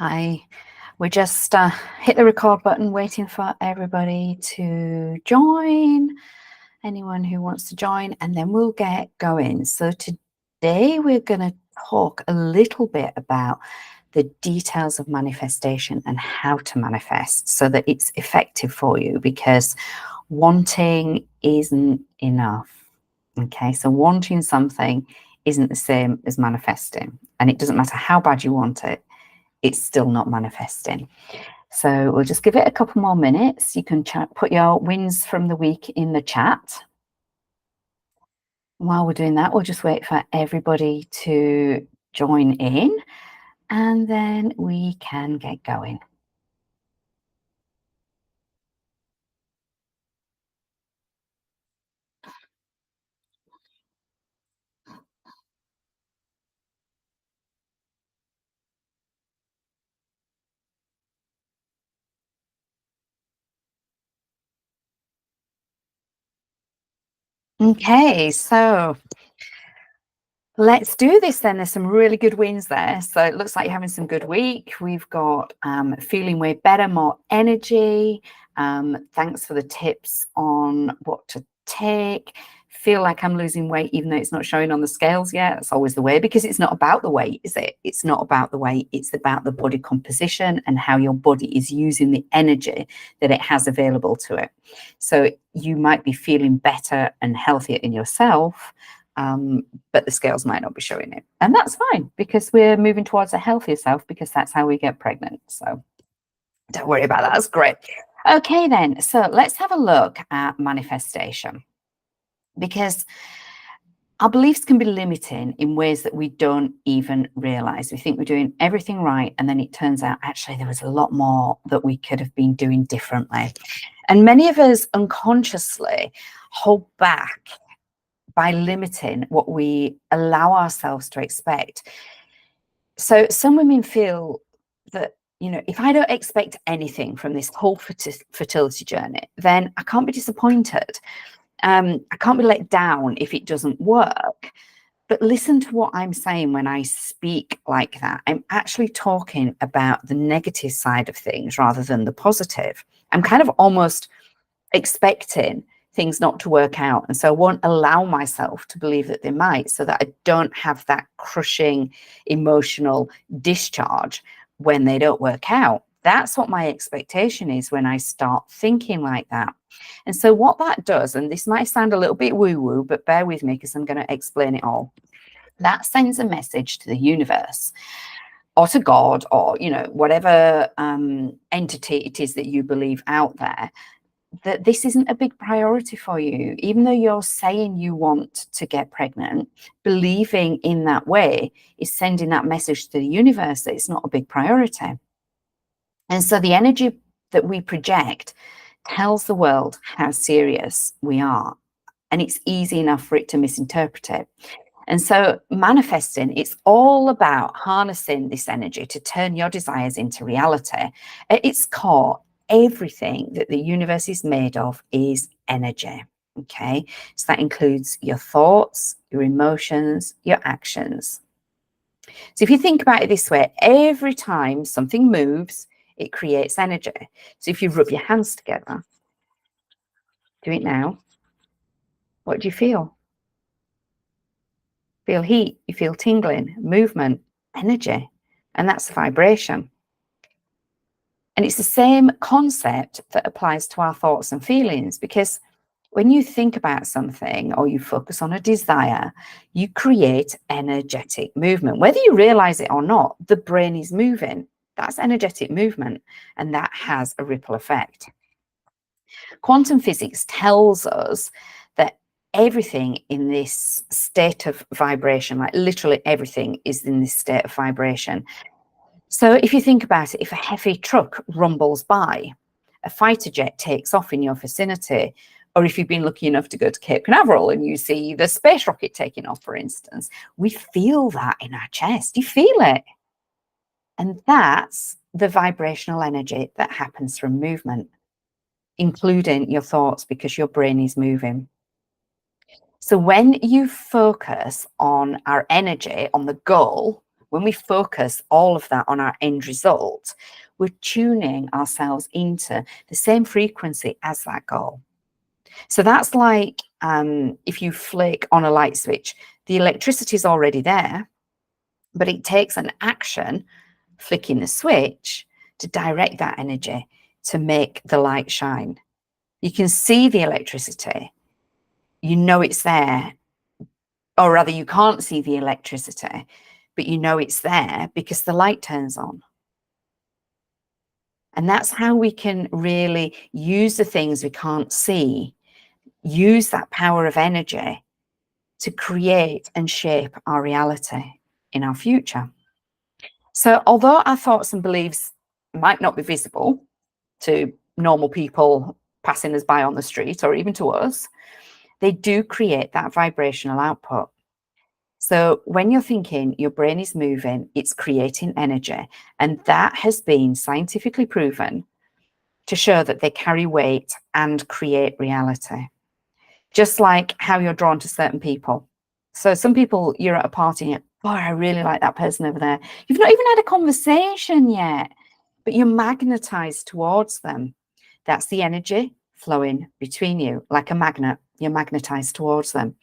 Hi, we just hit the record button, waiting for everybody to join, anyone who wants to join, and then we'll get going. So today we're going to talk a little bit about the details of manifestation and how to manifest so that it's effective for you, because wanting isn't enough. Okay, so wanting something isn't the same as manifesting, and it doesn't matter how bad you want it, it's still not manifesting. So we'll just give it a couple more minutes. You can put your wins from the week in the chat. While we're doing that, we'll just wait for everybody to join in, and then we can get going. Okay, so let's do this then. There's some really good wins there. So it looks like you're having some good week. We've got feeling way better, more energy. Thanks for the tips on what to take. Feel like I'm losing weight, even though it's not showing on the scales yet. That's always the way, because it's not about the weight, is it? It's not about the weight. It's about the body composition and how your body is using the energy that it has available to it. So you might be feeling better and healthier in yourself, but the scales might not be showing it. And that's fine, because we're moving towards a healthier self, because that's how we get pregnant. So don't worry about that. That's great. Okay, then. So let's have a look at manifestation, because our beliefs can be limiting in ways that we don't even realize. We think we're doing everything right, and then it turns out actually there was a lot more that we could have been doing differently. And many of us unconsciously hold back by limiting what we allow ourselves to expect. So some women feel that, if I don't expect anything from this whole fertility journey, then I can't be disappointed. I can't be let down if it doesn't work. But listen to what I'm saying when I speak like that. I'm actually talking about the negative side of things rather than the positive. I'm kind of almost expecting things not to work out, and so I won't allow myself to believe that they might, so that I don't have that crushing emotional discharge when they don't work out. That's what my expectation is when I start thinking like that. And so what that does, and this might sound a little bit woo-woo, but bear with me because I'm going to explain it all. That sends a message to the universe, or to God, or whatever entity it is that you believe out there, that this isn't a big priority for you. Even though you're saying you want to get pregnant, believing in that way is sending that message to the universe that it's not a big priority. And so the energy that we project tells the world how serious we are, and it's easy enough for it to misinterpret it. And so manifesting, it's all about harnessing this energy to turn your desires into reality. At its core, everything that the universe is made of is energy. Okay, so that includes your thoughts, your emotions, your actions. So if you think about it this way, every time something moves, it creates energy. So if you rub your hands together, do it now. What do you feel? Feel heat, you feel tingling, movement, energy, and that's vibration. And it's the same concept that applies to our thoughts and feelings, because when you think about something or you focus on a desire, you create energetic movement. Whether you realize it or not, the brain is moving. That's energetic movement, and that has a ripple effect. Quantum physics tells us that everything in this state of vibration, like literally everything is in this state of vibration. So if you think about it, if a heavy truck rumbles by, a fighter jet takes off in your vicinity, or if you've been lucky enough to go to Cape Canaveral and you see the space rocket taking off, for instance, we feel that in our chest. You feel it. And that's the vibrational energy that happens from movement, including your thoughts, because your brain is moving. So when you focus on our energy, on the goal, when we focus all of that on our end result, we're tuning ourselves into the same frequency as that goal. So that's like if you flick on a light switch, the electricity is already there, but it takes an action, flicking the switch, to direct that energy to make the light shine. You can see the electricity, you know it's there, or rather you can't see the electricity, but you know it's there because the light turns on. And that's how we can really use the things we can't see, use that power of energy to create and shape our reality in our future. So although our thoughts and beliefs might not be visible to normal people passing us by on the street or even to us, they do create that vibrational output. So when you're thinking, your brain is moving, it's creating energy, and that has been scientifically proven to show that they carry weight and create reality. Just like how you're drawn to certain people. So some people, you're at a party and, boy, I really like that person over there. You've not even had a conversation yet, but you're magnetized towards them. That's the energy flowing between you, like a magnet. You're magnetized towards them.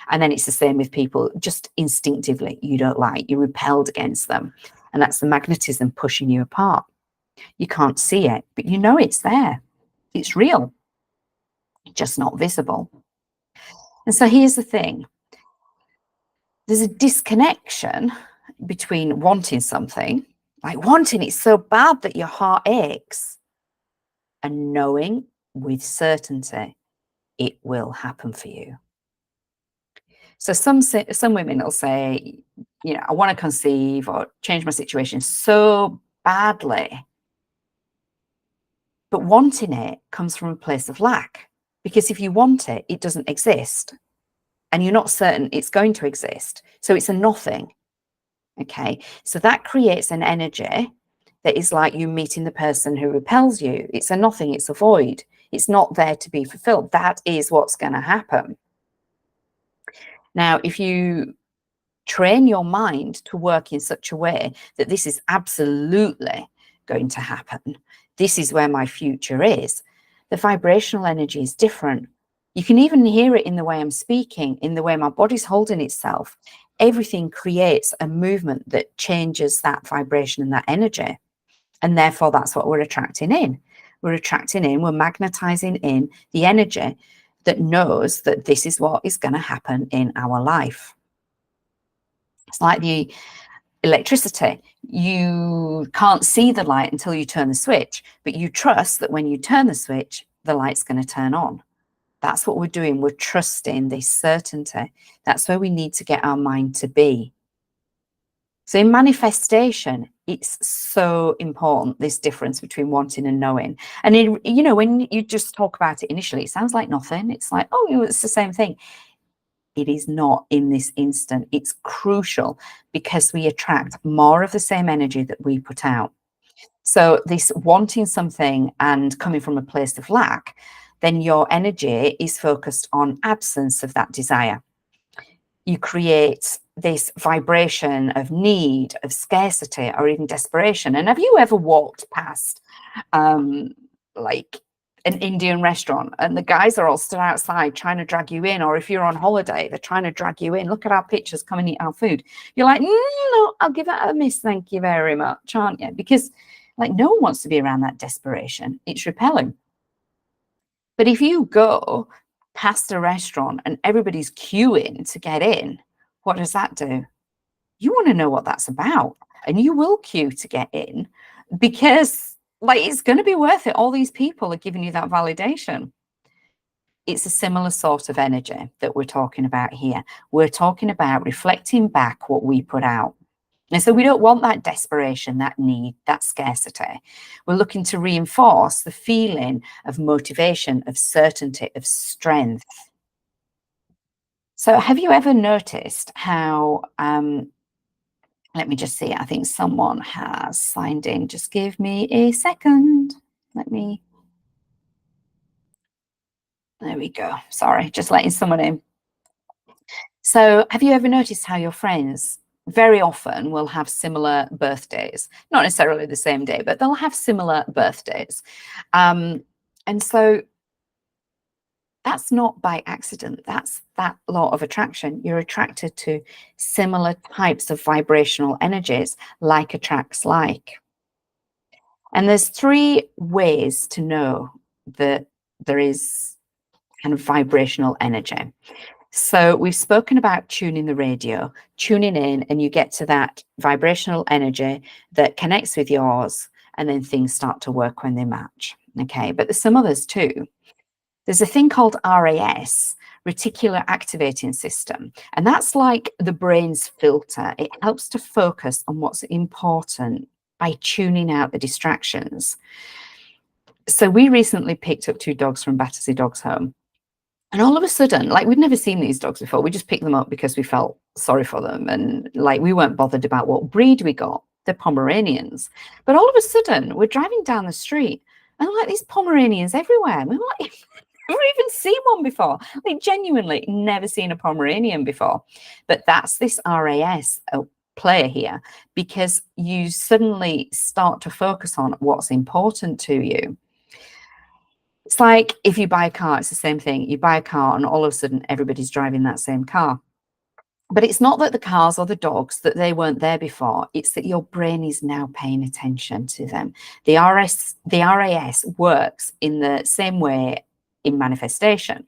And then it's the same with people, just instinctively, you don't like, you're repelled against them. And that's the magnetism pushing you apart. You can't see it, but you know it's there. It's real, just not visible. And so here's the thing. There's a disconnection between wanting something, like wanting it so bad that your heart aches, and knowing with certainty it will happen for you. So some women will say, you know, I want to conceive or change my situation so badly. But wanting it comes from a place of lack, because if you want it, it doesn't exist. And you're not certain it's going to exist. So it's a nothing. Okay. So that creates an energy that is like you meeting the person who repels you. It's a nothing, it's a void. It's not there to be fulfilled. That is what's going to happen. Now, if you train your mind to work in such a way that this is absolutely going to happen, this is where my future is, the vibrational energy is different. You can even hear it in the way I'm speaking, in the way my body's holding itself. Everything creates a movement that changes that vibration and that energy. And therefore, that's what we're attracting in. We're attracting in, we're magnetizing in the energy that knows that this is what is going to happen in our life. It's like the electricity. You can't see the light until you turn the switch, but you trust that when you turn the switch, the light's going to turn on. That's what we're doing. We're trusting this certainty. That's where we need to get our mind to be. So in manifestation, it's so important, this difference between wanting and knowing. And you know, when you just talk about it initially, it sounds like nothing. It's like, oh, it's the same thing. It is not in this instant. It's crucial because we attract more of the same energy that we put out. So this wanting something and coming from a place of lack, then your energy is focused on absence of that desire. You create this vibration of need, of scarcity, or even desperation. And have you ever walked past like an Indian restaurant and the guys are all stood outside trying to drag you in? Or if you're on holiday, they're trying to drag you in. Look at our pictures, come and eat our food. You're like, no, I'll give it a miss, thank you very much, aren't you? Because like no one wants to be around that desperation. It's repelling. But if you go past a restaurant and everybody's queuing to get in, what does that do? You want to know what that's about, and you will queue to get in because like it's going to be worth it. All these people are giving you that validation. It's a similar sort of energy that we're talking about here. We're talking about reflecting back what we put out. And so we don't want that desperation, that need, that scarcity. We're looking to reinforce the feeling of motivation, of certainty, of strength. So have you ever noticed how, let me just see, I think someone has signed in. Just give me a second. There we go. Sorry, just letting someone in. So have you ever noticed how your friends very often will have similar birthdays, not necessarily the same day, but they'll have similar birthdays. And so that's not by accident. That's that law of attraction. You're attracted to similar types of vibrational energies, like attracts like. And there's 3 ways to know that there is kind of vibrational energy. So we've spoken about tuning the radio, tuning in, and you get to that vibrational energy that connects with yours, and then things start to work when they match. Okay, but there's some others too. There's a thing called RAS, reticular activating system, and that's like the brain's filter. It helps to focus on what's important by tuning out the distractions. So we recently picked up 2 dogs from Battersea Dogs Home. And all of a sudden, like, we'd never seen these dogs before. We just picked them up because we felt sorry for them. And like, we weren't bothered about what breed we got. They're Pomeranians. But all of a sudden, we're driving down the street and like these Pomeranians everywhere. And we were like, never even seen one before. Like, genuinely never seen a Pomeranian before. But that's this RAS player here, because you suddenly start to focus on what's important to you. It's like if you buy a car, it's the same thing. You buy a car and all of a sudden everybody's driving that same car. But it's not that the cars or the dogs, that they weren't there before. It's that your brain is now paying attention to them. The RAS works in the same way in manifestation.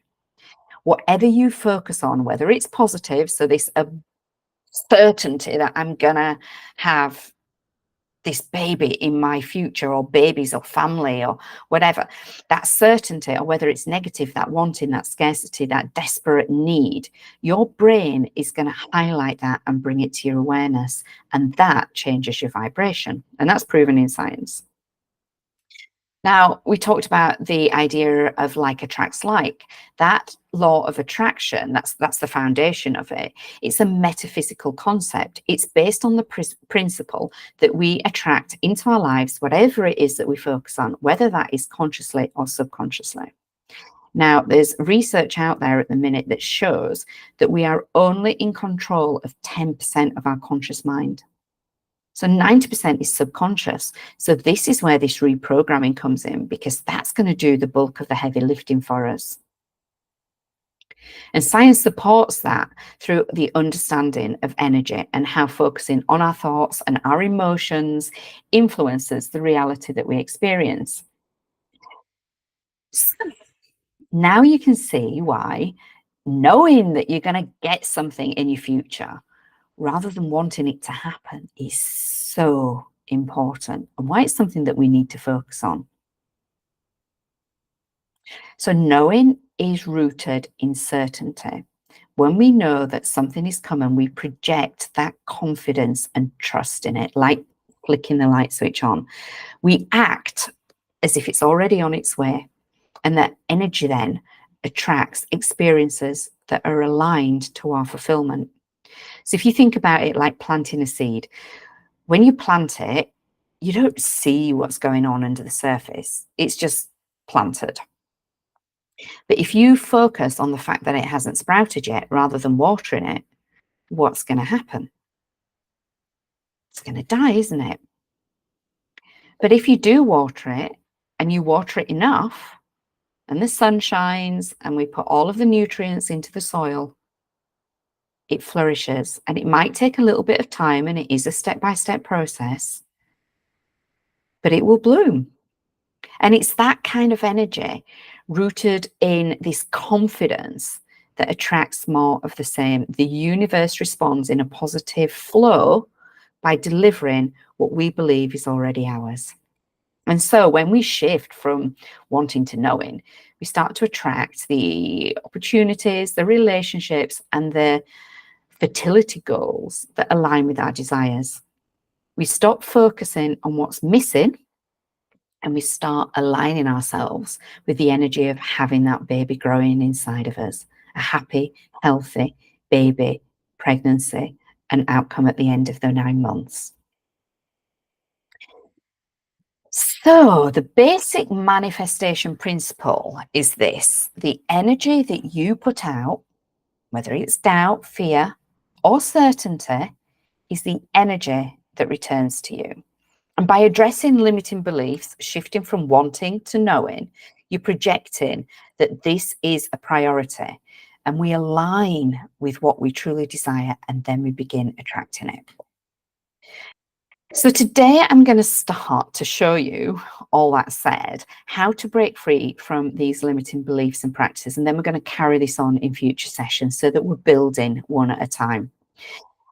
Whatever you focus on, whether it's positive, so this certainty that I'm gonna have this baby in my future, or babies, or family, or whatever, that certainty, or whether it's negative, that wanting, that scarcity, that desperate need, your brain is going to highlight that and bring it to your awareness, and that changes your vibration, and that's proven in science. Now, we talked about the idea of like attracts like. That law of attraction, that's the foundation of it. It's a metaphysical concept. It's based on the principle that we attract into our lives whatever it is that we focus on, whether that is consciously or subconsciously. Now, there's research out there at the minute that shows that we are only in control of 10% of our conscious mind. So 90% is subconscious. So this is where this reprogramming comes in, because that's going to do the bulk of the heavy lifting for us. And science supports that through the understanding of energy and how focusing on our thoughts and our emotions influences the reality that we experience. So now you can see why knowing that you're going to get something in your future, rather than wanting it to happen, is so important, and why it's something that we need to focus on. So knowing is rooted in certainty. When we know that something is coming, we project that confidence and trust in it, like flicking the light switch on. We act as if it's already on its way, and that energy then attracts experiences that are aligned to our fulfillment. So if you think about it like planting a seed, when you plant it, you don't see what's going on under the surface. It's just planted. But if you focus on the fact that it hasn't sprouted yet, rather than watering it, what's going to happen? It's going to die, isn't it? But if you do water it, and you water it enough, and the sun shines, and we put all of the nutrients into the soil, it flourishes. And it might take a little bit of time, and it is a step-by-step process, but it will bloom. And it's that kind of energy rooted in this confidence that attracts more of the same. The universe responds in a positive flow by delivering what we believe is already ours. And so when we shift from wanting to knowing, we start to attract the opportunities, the relationships, and the fertility goals that align with our desires. We stop focusing on what's missing, and we start aligning ourselves with the energy of having that baby growing inside of us, a happy, healthy baby, pregnancy, and outcome at the end of the 9 months. So the basic manifestation principle is this: the energy that you put out, whether it's doubt, fear, or certainty, is the energy that returns to you. And by addressing limiting beliefs, shifting from wanting to knowing, you're projecting that this is a priority, and we align with what we truly desire, and then we begin attracting it. So today I'm going to start to show you, all that said, how to break free from these limiting beliefs and practices. And then we're going to carry this on in future sessions so that we're building one at a time.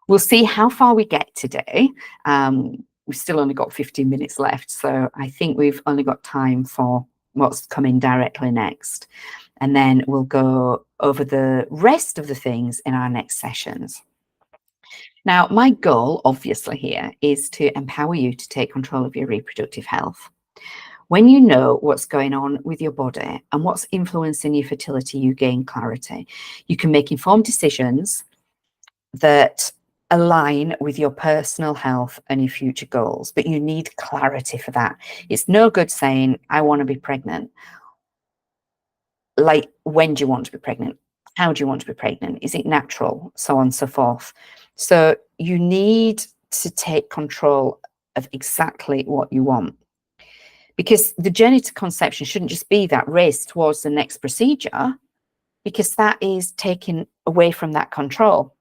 We'll see how far we get today. We've still only got 15 minutes left, so I think we've only got time for what's coming directly next. And then we'll go over the rest of the things in our next sessions. Now, my goal, obviously, here is to empower you to take control of your reproductive health. When you know what's going on with your body and what's influencing your fertility, you gain clarity. You can make informed decisions that align with your personal health and your future goals, but you need clarity for that. It's no good saying, I want to be pregnant. Like, when do you want to be pregnant? How do you want to be pregnant? Is it natural? So on and so forth. So you need to take control of exactly what you want, because the journey to conception shouldn't just be that race towards the next procedure, because that is taken away from that control.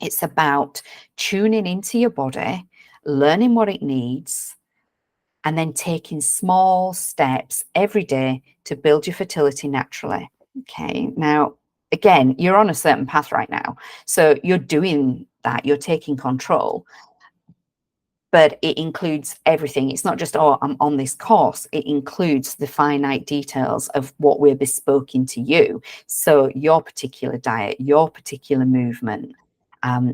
It's about tuning into your body, learning what it needs, and then taking small steps every day to build your fertility naturally. Okay, now, again, you're on a certain path right now. So you're doing that, you're taking control, but it includes everything. It's not just, oh, I'm on this course. It includes the finite details of what we're bespoking to you. So your particular diet, your particular movement,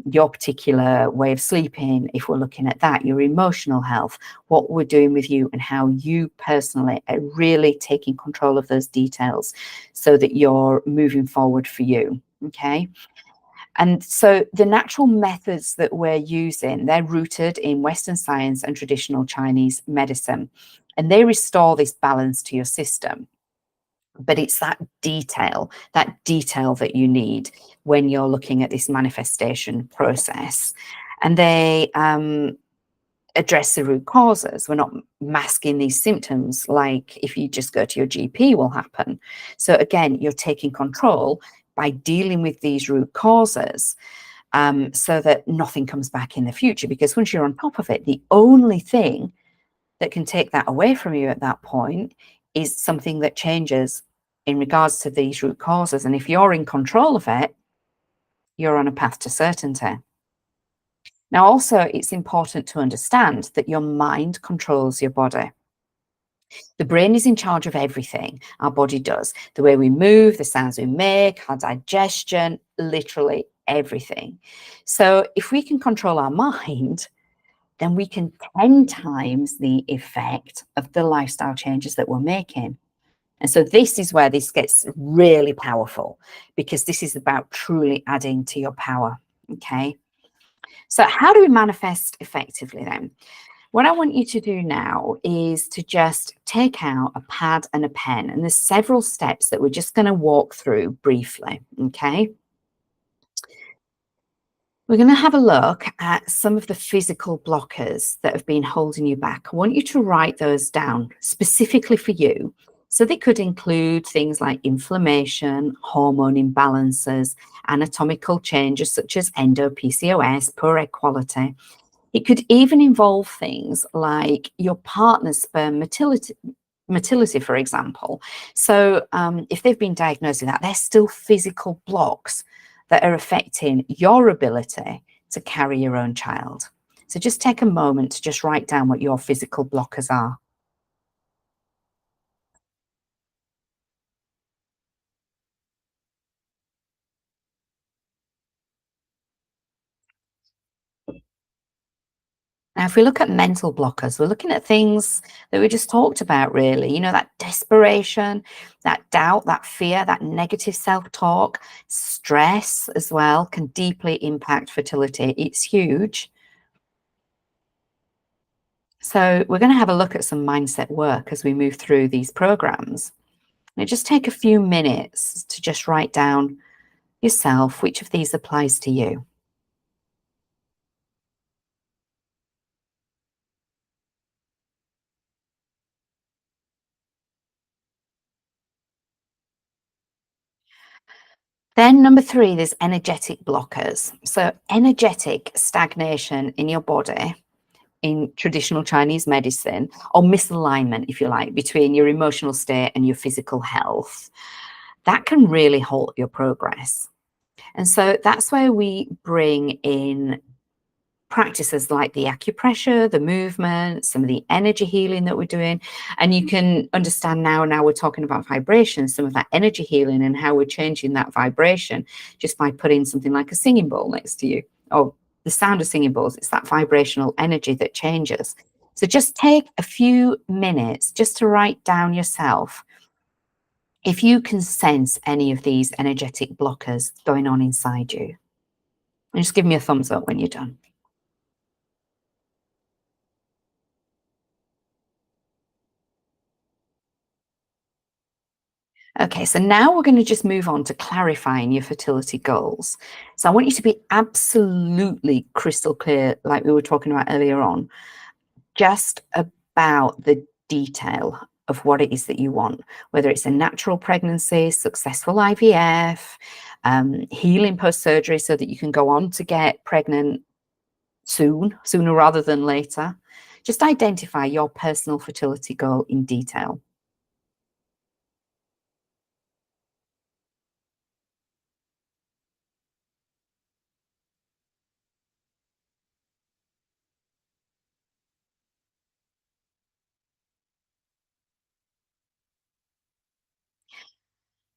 your particular way of sleeping, if we're looking at that, your emotional health, what we're doing with you, and how you personally are really taking control of those details so that you're moving forward for you. Okay. And so the natural methods that we're using, they're rooted in Western science and traditional Chinese medicine, and they restore this balance to your system. But it's that detail that you need when you're looking at this manifestation process. And they address the root causes. We're not masking these symptoms like if you just go to your GP will happen. So again, you're taking control by dealing with these root causes, so that nothing comes back in the future. Because once you're on top of it, the only thing that can take that away from you at that point is something that changes in regards to these root causes. And if you're in control of it, you're on a path to certainty. Now, also, it's important to understand that your mind controls your body. The brain is in charge of everything our body does. The way we move, the sounds we make, our digestion, literally everything. So if we can control our mind, then we can 10 times the effect of the lifestyle changes that we're making. And so this is where this gets really powerful, because this is about truly adding to your power. Okay. So how do we manifest effectively then? What I want you to do now is to just take out a pad and a pen, and there's several steps that we're just going to walk through briefly. Okay. We're going to have a look at some of the physical blockers that have been holding you back. I want you to write those down specifically for you. So they could include things like inflammation, hormone imbalances, anatomical changes such as endo-PCOS, poor egg quality. It could even involve things like your partner's sperm motility, for example. So if they've been diagnosed with that, they're still physical blocks that are affecting your ability to carry your own child. So just take a moment to just write down what your physical blockers are. Now, if we look at mental blockers, we're looking at things that we just talked about, really. You know, that desperation, that doubt, that fear, that negative self-talk, stress as well can deeply impact fertility. It's huge. So we're going to have a look at some mindset work as we move through these programs. And just take a few minutes to just write down yourself which of these applies to you. Then number three, there's energetic blockers. So energetic stagnation in your body in traditional Chinese medicine, or misalignment, if you like, between your emotional state and your physical health, that can really halt your progress. And so that's where we bring in practices like the acupressure, the movement, some of the energy healing that we're doing. And you can understand now we're talking about vibration, some of that energy healing and how we're changing that vibration just by putting something like a singing bowl next to you, or the sound of singing bowls. It's that vibrational energy that changes. So just take a few minutes just to write down yourself if you can sense any of these energetic blockers going on inside you. And just give me a thumbs up when you're done. Okay, so now we're going to just move on to clarifying your fertility goals. So I want you to be absolutely crystal clear, like we were talking about earlier on, just about the detail of what it is that you want, whether it's a natural pregnancy, successful IVF, healing post-surgery so that you can go on to get pregnant sooner rather than later. Just identify your personal fertility goal in detail.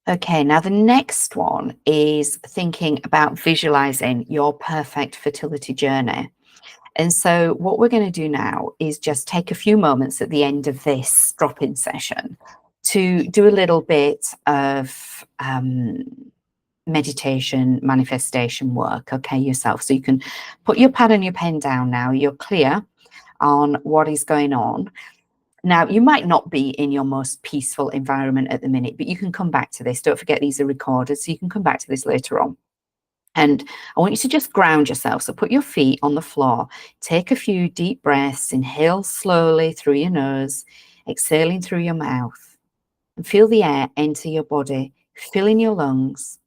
Okay, now the next one is thinking about visualizing your perfect fertility journey. And so, what we're going to do now is just take a few moments at the end of this drop in session to do a little bit of meditation, manifestation work, okay, yourself. So, you can put your pad and your pen down now. You're clear on what is going on. Now, you might not be in your most peaceful environment at the minute, but you can come back to this. Don't forget these are recorded, so you can come back to this later on. And I want you to just ground yourself. So put your feet on the floor, take a few deep breaths, inhale slowly through your nose, exhaling through your mouth, and feel the air enter your body, filling your lungs.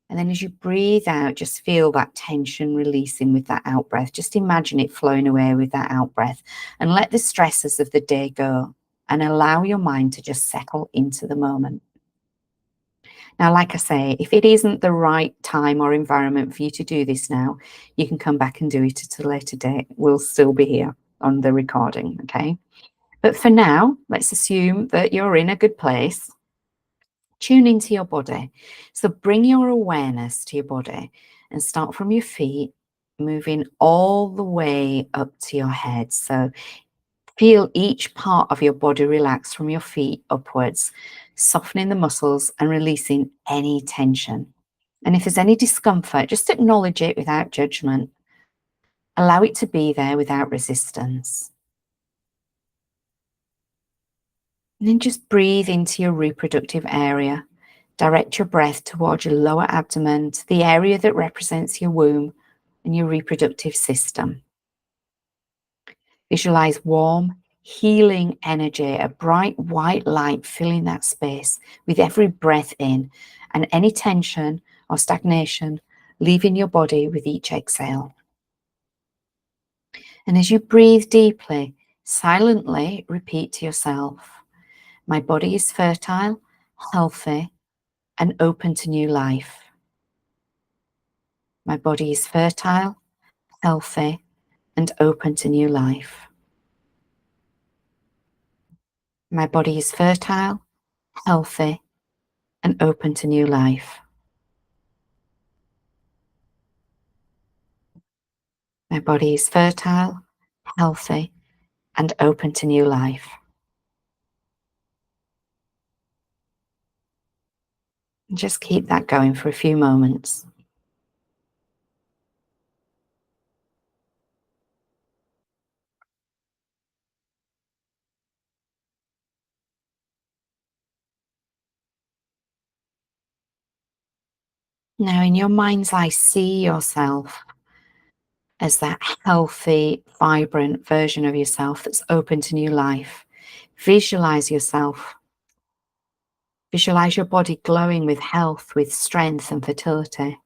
And then as you breathe out, just feel that tension releasing with that out breath. Just imagine it flowing away with that out breath, and let the stresses of the day go and allow your mind to just settle into the moment. Now, like I say, if it isn't the right time or environment for you to do this now, you can come back and do it at a later date. We'll still be here on the recording, okay? But for now, let's assume that you're in a good place. Tune into your body. So bring your awareness to your body and start from your feet, moving all the way up to your head. So feel each part of your body relax from your feet upwards, softening the muscles and releasing any tension. And if there's any discomfort, just acknowledge it without judgment. Allow it to be there without resistance. And then just breathe into your reproductive area. Direct your breath towards your lower abdomen, to the area that represents your womb and your reproductive system. Visualize warm, healing energy, a bright white light filling that space with every breath in, and any tension or stagnation leaving your body with each exhale. And as you breathe deeply, silently repeat to yourself, my body is fertile, healthy, and open to new life. My body is fertile, healthy, and open to new life. My body is fertile, healthy, and open to new life. My body is fertile, healthy, and open to new life. And just keep that going for a few moments. Now, in your mind's eye, see yourself as that healthy, vibrant version of yourself that's open to new life. Visualize yourself Visualize your body glowing with health, with strength and fertility.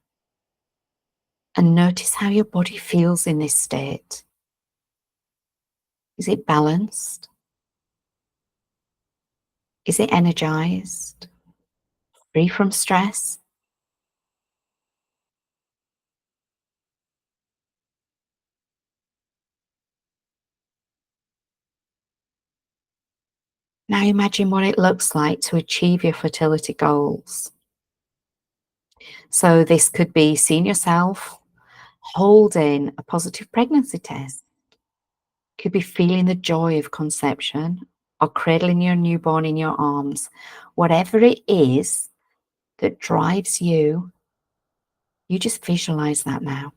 And notice how your body feels in this state. Is it balanced? Is it energized? Free from stress? Now imagine what it looks like to achieve your fertility goals. So this could be seeing yourself holding a positive pregnancy test. Could be feeling the joy of conception or cradling your newborn in your arms. Whatever it is that drives you, you just visualize that now.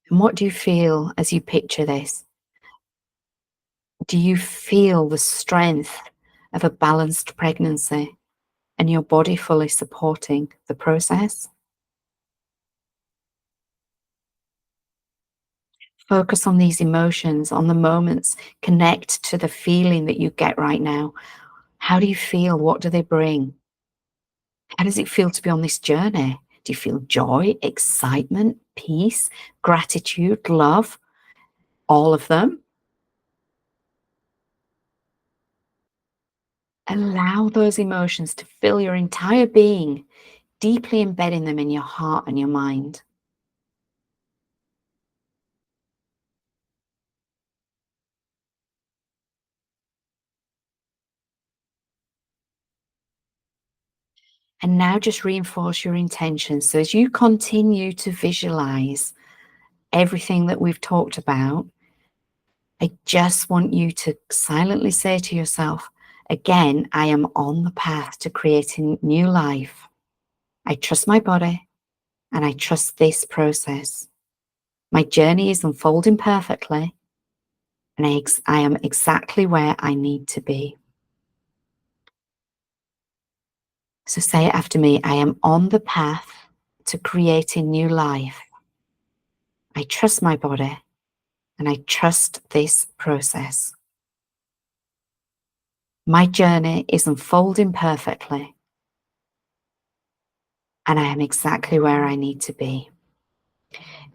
And what do you feel as you picture this? Do you feel the strength of a balanced pregnancy and your body fully supporting the process? Focus on these emotions, on the moments, connect to the feeling that you get right now. How do you feel? What do they bring? How does it feel to be on this journey? Do you feel joy, excitement, peace, gratitude, love? All of them? Allow those emotions to fill your entire being, deeply embedding them in your heart and your mind. And now just reinforce your intention. So as you continue to visualize everything that we've talked about, I just want you to silently say to yourself, again, I am on the path to creating new life. I trust my body and I trust this process. My journey is unfolding perfectly and I am exactly where I need to be. So say it after me. I am on the path to creating new life. I trust my body and I trust this process. My journey is unfolding perfectly and I am exactly where I need to be.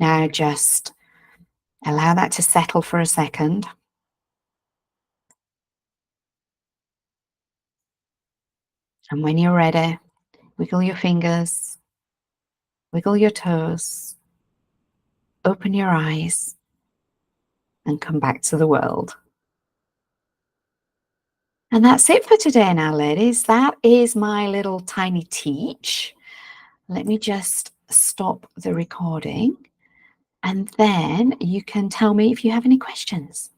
Now just allow that to settle for a second. And when you're ready, wiggle your fingers, wiggle your toes, open your eyes, and come back to the world. And that's it for today now, ladies. That is my little tiny teach. Let me just stop the recording and then you can tell me if you have any questions.